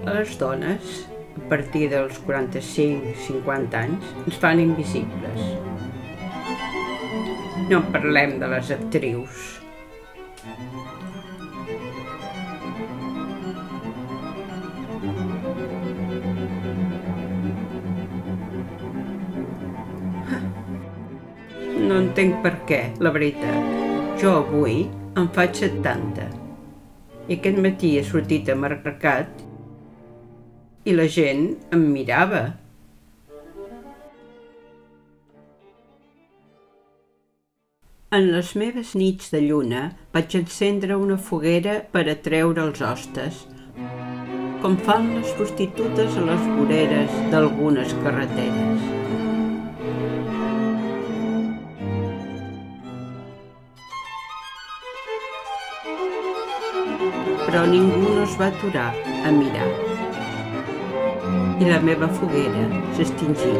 A les dones, a partir dels 45-50 anys, ens fan invisibles. No parlem de les actrius. No entenc per què, la veritat. Jo avui en faig 70. I aquest matí he sortit a mercat i la gent em mirava. En les meves nits de lluna vaig encendre una foguera per atreure els hostes, com fan les prostitutes a les voreres d'algunes carreteres. Però ningú no es va aturar a mirar. I la meva foguera s'extingí.